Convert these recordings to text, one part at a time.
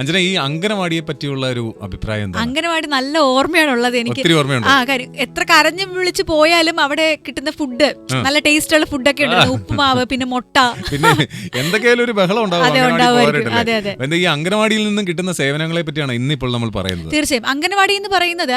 അഞ്ജന, ഈ അംഗനവാടിയെ പറ്റിയുള്ള ഒരു അഭിപ്രായം എന്താണ്? അംഗനവാടി നല്ല ഓർമ്മയാണുള്ളത് എനിക്ക്. ഒത്തിരി ഓർമ്മയുണ്ട്. കാര്യം എത്ര കരഞ്ഞു വിളിച്ച് പോയാലും അവിടെ കിട്ടുന്ന ഫുഡ് നല്ല ടേസ്റ്റ് ഉള്ള ഫുഡൊക്കെ ഉണ്ട്. ഉപ്പുമാവ്, പിന്നെ മുട്ട, പിന്നെ എന്തൊക്കെയാലും ഒരു ബഹളം ഉണ്ടാവും. ഈ അംഗനവാടിയിൽ നിന്നും കിട്ടുന്ന സേവനങ്ങളെ പറ്റിയാണ് ഇന്നിപ്പോൾ നമ്മൾ പറയുന്നത്. തീർച്ചയായും അംഗനവാടി എന്ന് പറയുന്നത്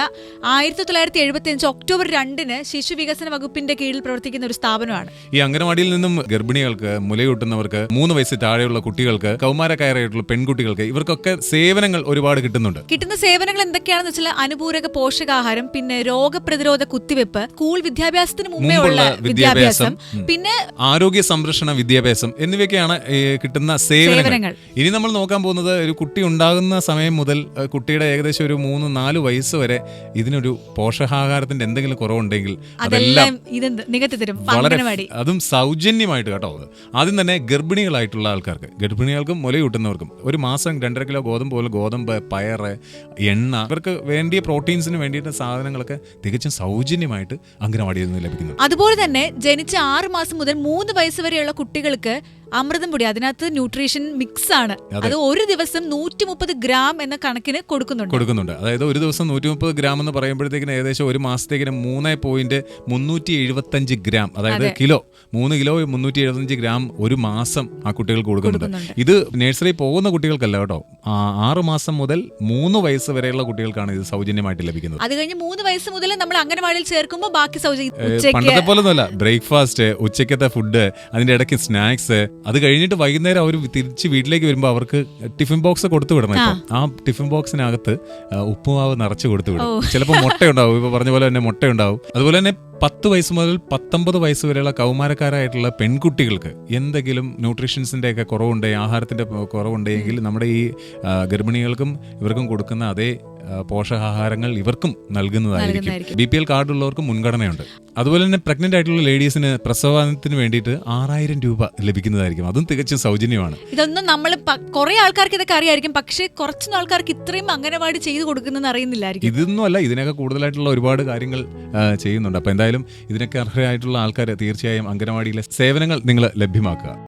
1975 ഒക്ടോബർ 2 ശിശു വികസന വകുപ്പിന്റെ കീഴിൽ പ്രവർത്തിക്കുന്ന ഒരു സ്ഥാപനമാണ്. ഈ അംഗനവാടിയിൽ നിന്നും ഗർഭിണികൾക്ക്, മുലയൂട്ടുന്നവർക്ക്, 3 വയസ്സിൽ താഴെയുള്ള കുട്ടികൾക്ക്, കൗമാരക്കാരായിട്ടുള്ള പെൺകുട്ടികൾക്ക്, ഇവർക്കൊക്കെ സേവനങ്ങൾ ഒരുപാട് കിട്ടുന്നുണ്ട്. കിട്ടുന്ന സേവനങ്ങൾ എന്തൊക്കെയാണെന്ന് വെച്ചാൽ അനുപൂരക പോഷകാഹാരം, പിന്നെ രോഗപ്രതിരോധ കുത്തിവെപ്പ്, സ്കൂൾ വിദ്യാഭ്യാസത്തിന് മുമ്പേ ഉള്ള വിദ്യാഭ്യാസം, പിന്നെ ആരോഗ്യ സംരക്ഷണ വിദ്യാഭ്യാസം എന്നിവയൊക്കെയാണ് കിട്ടുന്ന സേവനങ്ങൾ. ഇനി നമ്മൾ നോക്കാൻ പോകുന്നത് ഒരു കുട്ടി ഉണ്ടാകുന്ന സമയം മുതൽ കുട്ടിയുടെ ഏകദേശം ഒരു 3-4 വയസ്സ് വരെ ഇതിനൊരു പോഷകാഹാരത്തിന്റെ എന്തെങ്കിലും കുറവുണ്ടെങ്കിൽ അതെല്ലാം വളരെ, അതും സൗജന്യമായിട്ട് കേട്ടോ. ആദ്യം തന്നെ ഗർഭിണികളായിട്ടുള്ള ആൾക്കാർക്ക്, ഗർഭിണികൾക്കും മുലയൂട്ടുന്നവർക്കും 1 മാസം 2.5 കിലോ ഗോതമ്പ്, പയറ്, എണ്ണ, ഇവർക്ക് വേണ്ടിയ പ്രോട്ടീൻസിന് വേണ്ടിയിട്ട് സാധനങ്ങളൊക്കെ തികച്ചും സൗജന്യമായിട്ട് അംഗനവാടിയിൽ നിന്ന് ലഭിക്കുന്നു. അതുപോലെ തന്നെ ജനിച്ച 6 മാസം മുതൽ 3 വയസ്സ് വരെയുള്ള കുട്ടികൾക്ക് അമൃതം പൊടി, അതിനകത്ത് ന്യൂട്രീഷൻ മിക്സ് ആണ്. അത് ഒരു ദിവസം 130 ഗ്രാം എന്ന കണക്കിന് കൊടുക്കുന്നുണ്ട്. അതായത് ഒരു ദിവസം 130 ഗ്രാം എന്ന് പറയുമ്പോഴത്തേക്കിന് ഏകദേശം ഒരു മാസത്തേക്കിന് 3.375 ഗ്രാം, അതായത് കിലോ 3 കിലോ 375 ഗ്രാം ഒരു മാസം ആ കുട്ടികൾക്ക് കൊടുക്കുന്നുണ്ട്. ഇത് നഴ്സറി പോകുന്ന കുട്ടികൾക്കല്ല കേട്ടോ, 6 മാസം മുതൽ 3 വയസ്സ് വരെയുള്ള കുട്ടികൾക്കാണ് ഇത് സൗജന്യമായിട്ട് ലഭിക്കുന്നത്. അത് കഴിഞ്ഞ് 3 വയസ്സ് മുതൽ നമ്മൾ അംഗനവാടിയിൽ ചേർക്കുമ്പോൾ ബാക്കി സൗജന്യം. പണ്ടത്തെ പോലെ ഒന്നുമല്ല, ബ്രേക്ക്ഫാസ്റ്റ്, ഉച്ചക്കത്തെ ഫുഡ്, അതിന്റെ ഇടയ്ക്ക് സ്നാക്സ്, അത് കഴിഞ്ഞിട്ട് വൈകുന്നേരം അവർ തിരിച്ച് വീട്ടിലേക്ക് വരുമ്പോൾ അവർക്ക് ടിഫിൻ ബോക്സ് കൊടുത്തു വിടണം. ഇപ്പം ആ ടിഫിൻ ബോക്സിനകത്ത് ഉപ്പുമാവ് നിറച്ച് കൊടുത്തു വിടും. ചിലപ്പോൾ മുട്ടയുണ്ടാവും, ഇപ്പൊ പറഞ്ഞ പോലെ തന്നെ മുട്ടയുണ്ടാവും. അതുപോലെ തന്നെ 10 വയസ്സ് മുതൽ 19 വയസ്സ് വരെയുള്ള കൗമാരക്കാരായിട്ടുള്ള പെൺകുട്ടികൾക്ക് എന്തെങ്കിലും ന്യൂട്രീഷൻസിന്റെ ഒക്കെ കുറവുണ്ടെങ്കിൽ, ആഹാരത്തിന്റെ കുറവുണ്ടെങ്കിൽ നമ്മുടെ ഈ ഗർഭിണികൾക്കും ഇവർക്കും കൊടുക്കുന്ന അതേ പോഷകാഹാരങ്ങൾ ഇവർക്കും നൽകുന്നതായിരിക്കും. BPL കാർഡുള്ളവർക്കും മുൻഗണനയുണ്ട്. അതുപോലെ തന്നെ പ്രഗ്നന്റ് ആയിട്ടുള്ള ലേഡീസിന് പ്രസവത്തിന് വേണ്ടിയിട്ട് 6000 രൂപ ലഭിക്കുന്നതായിരിക്കും. അതും തികച്ചും സൗജന്യമാണ്. ഇതൊന്നും നമ്മൾ കുറെ ആൾക്കാർക്ക് ഇതൊക്കെ അറിയായിരിക്കും, പക്ഷേ കുറച്ച് ആൾക്കാർക്ക് ഇത്രയും അംഗനവാടി ചെയ്തു കൊടുക്കുന്നതെന്ന് അറിയുന്നില്ലായിരിക്കും. ഇതൊന്നും അല്ല, ഇതിനൊക്കെ കൂടുതലായിട്ടുള്ള ഒരുപാട് കാര്യങ്ങൾ ചെയ്യുന്നുണ്ട്. അപ്പൊ എന്തായാലും ഇതിനൊക്കെ അർഹരായിട്ടുള്ള ആൾക്കാർ തീർച്ചയായും അംഗനവാടിയിലെ സേവനങ്ങൾ നിങ്ങൾ ലഭ്യമാക്കുക.